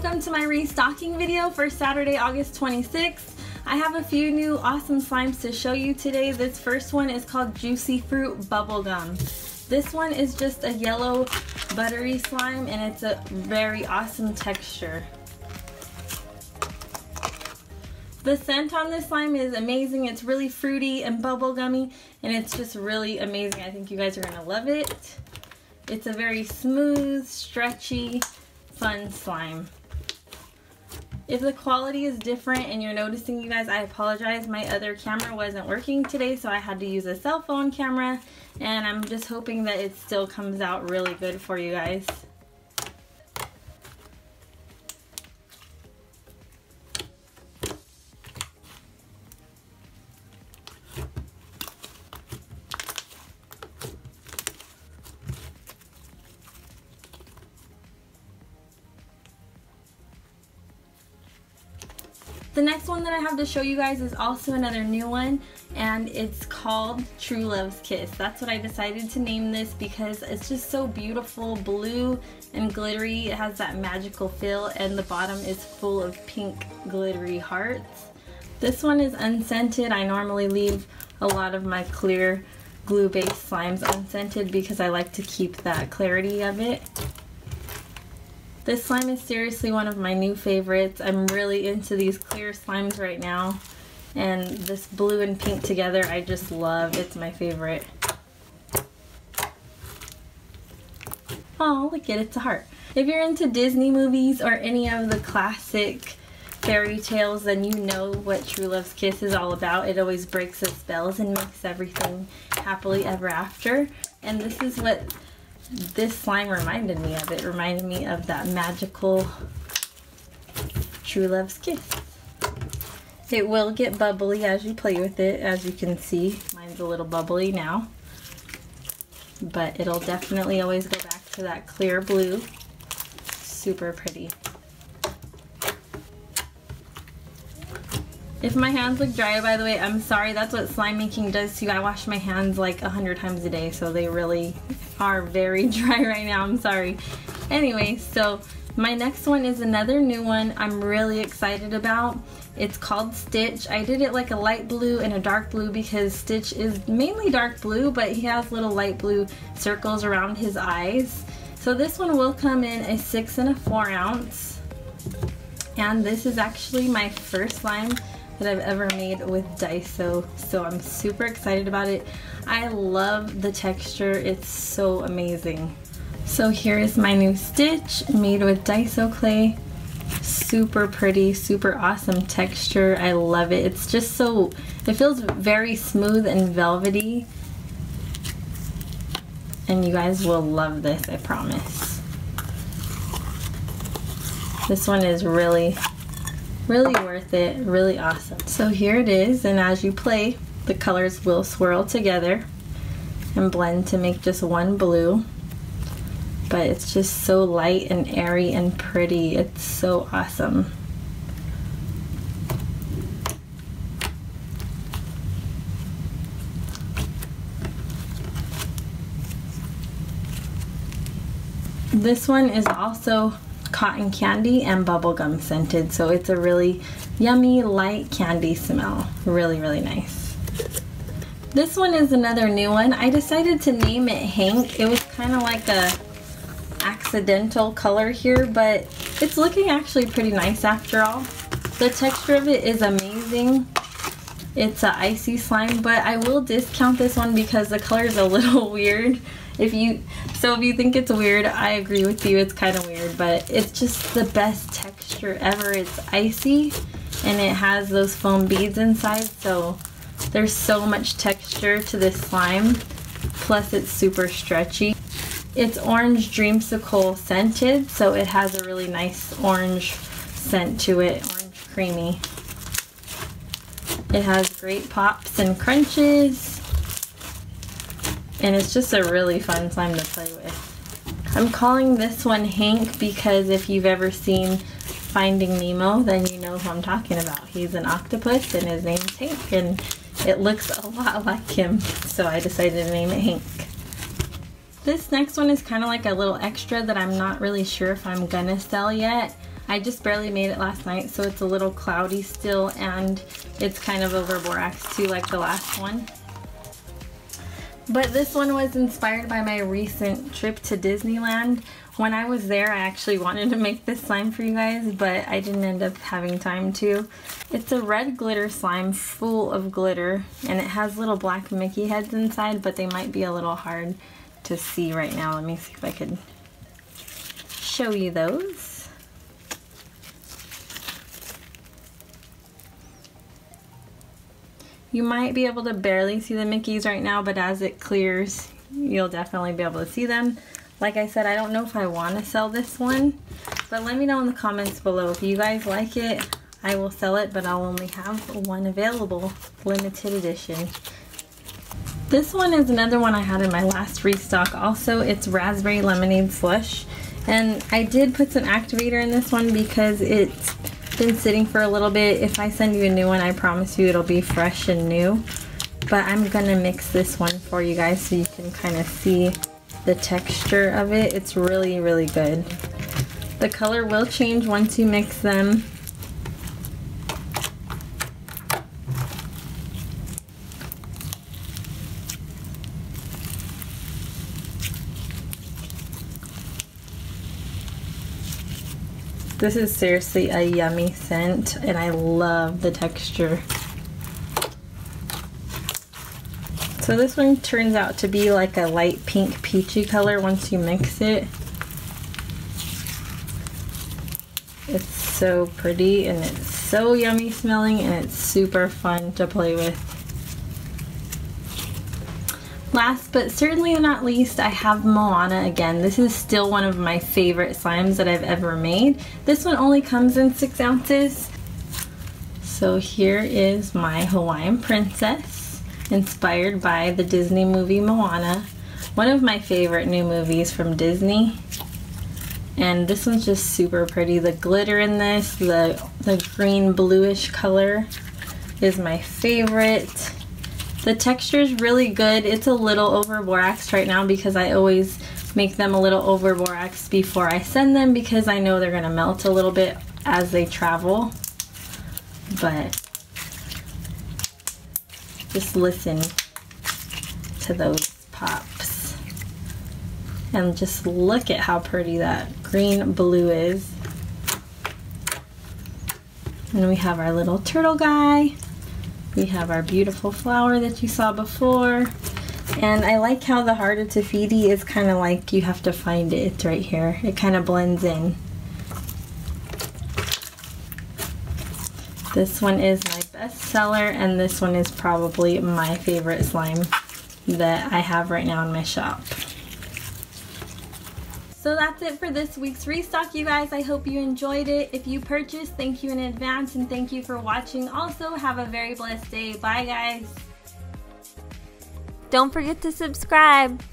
welcome to my restocking video for Saturday, August 26th. I have a few new awesome slimes to show you today. This first one is called Juicy Fruit Bubblegum. This one is just a yellow buttery slime and it's a very awesome texture. The scent on this slime is amazing. It's really fruity and bubblegummy and it's just really amazing. I think you guys are gonna love it. It's a very smooth, stretchy, fun slime. If the quality is different and you're noticing, you guys, I apologize. My other camera wasn't working today, so I had to use a cell phone camera, and I'm just hoping that it still comes out really good for you guys. The next one that I have to show you guys is also another new one, and it's called True Love's Kiss. That's what I decided to name this because it's just so beautiful, blue and glittery. It has that magical feel, and the bottom is full of pink glittery hearts. This one is unscented. I normally leave a lot of my clear glue-based slimes unscented because I like to keep that clarity of it. This slime is seriously one of my new favorites. I'm really into these clear slimes right now, and this blue and pink together I just love. It's my favorite. Oh, look at it, it's a heart. If you're into Disney movies or any of the classic fairy tales, then you know what True Love's Kiss is all about. It always breaks the spells and makes everything happily ever after, and this is what this slime reminded me of. It reminded me of that magical True Love's Kiss. It will get bubbly as you play with it, as you can see. Mine's a little bubbly now, but it'll definitely always go back to that clear blue. Super pretty. If my hands look dry, by the way, I'm sorry. That's what slime making does to you. I wash my hands like 100 times a day, so they really are very dry right now. I'm sorry. Anyway, so my next one is another new one I'm really excited about. It's called Stitch. I did it like a light blue and a dark blue because Stitch is mainly dark blue, but he has little light blue circles around his eyes. So this one will come in a 6 and a 4 ounce. And this is actually my first slime that I've ever made with Daiso, so I'm super excited about it. I love the texture, it's so amazing. So here is my new Stitch made with Daiso clay. Super pretty, super awesome texture. I love it. It's just so, it feels very smooth and velvety, and you guys will love this, I promise. This one is really worth it, really awesome. So here it is, and as you play, the colors will swirl together and blend to make just one blue. But it's just so light and airy and pretty. It's so awesome. This one is also cotton candy and bubblegum scented, so it's a really yummy light candy smell. Really nice. This one is another new one. I decided to name it Hank. It was kind of like a accidental color here, but it's looking actually pretty nice after all. The texture of it is amazing. It's an ICEE slime, but I will discount this one because the color is a little weird. If you think it's weird, I agree with you. It's kind of weird, but it's just the best texture ever. It's icy and it has those foam beads inside, so there's so much texture to this slime. Plus it's super stretchy. It's orange dreamsicle scented, so it has a really nice orange scent to it, orange creamy. It has great pops and crunches. And it's just a really fun slime to play with. I'm calling this one Hank because if you've ever seen Finding Nemo, then you know who I'm talking about. He's an octopus and his name's Hank, and it looks a lot like him, so I decided to name it Hank. This next one is kind of like a little extra that I'm not really sure if I'm gonna sell yet. I just barely made it last night, so it's a little cloudy still, and it's kind of over borax too, like the last one. But this one was inspired by my recent trip to Disneyland. When I was there, I actually wanted to make this slime for you guys, but I didn't end up having time to. It's a red glitter slime full of glitter, and it has little black Mickey heads inside, but they might be a little hard to see right now. Let me see if I could show you those. You might be able to barely see the Mickeys right now, but as it clears, you'll definitely be able to see them. Like I said, I don't know if I want to sell this one, but let me know in the comments below. If you guys like it, I will sell it, but I'll only have one available, limited edition. This one is another one I had in my last restock also. It's Raspberry Lemonade Slush, and I did put some activator in this one because it's been sitting for a little bit. If I send you a new one, I promise you it'll be fresh and new. But I'm gonna mix this one for you guys so you can kind of see the texture of it. It's really, really good. The color will change once you mix them. This is seriously a yummy scent, and I love the texture. So this one turns out to be like a light pink peachy color once you mix it. It's so pretty, and it's so yummy smelling, and it's super fun to play with. Last but certainly not least, I have Moana again. This is still one of my favorite slimes that I've ever made. This one only comes in 6 ounces. So here is my Hawaiian princess, inspired by the Disney movie Moana. One of my favorite new movies from Disney. And this one's just super pretty. The glitter in this, the green bluish color is my favorite. The texture is really good. It's a little over boraxed right now because I always make them a little over boraxed before I send them because I know they're gonna melt a little bit as they travel. But just listen to those pops. And just look at how pretty that green blue is. And we have our little turtle guy. We have our beautiful flower that you saw before. And I like how the Heart of Tafiti is kind of like you have to find it. It's right here. It kind of blends in. This one is my best seller, and this one is probably my favorite slime that I have right now in my shop. So that's it for this week's restock, you guys. I hope you enjoyed it. If you purchased, thank you in advance, and thank you for watching. Also, have a very blessed day. Bye, guys. Don't forget to subscribe.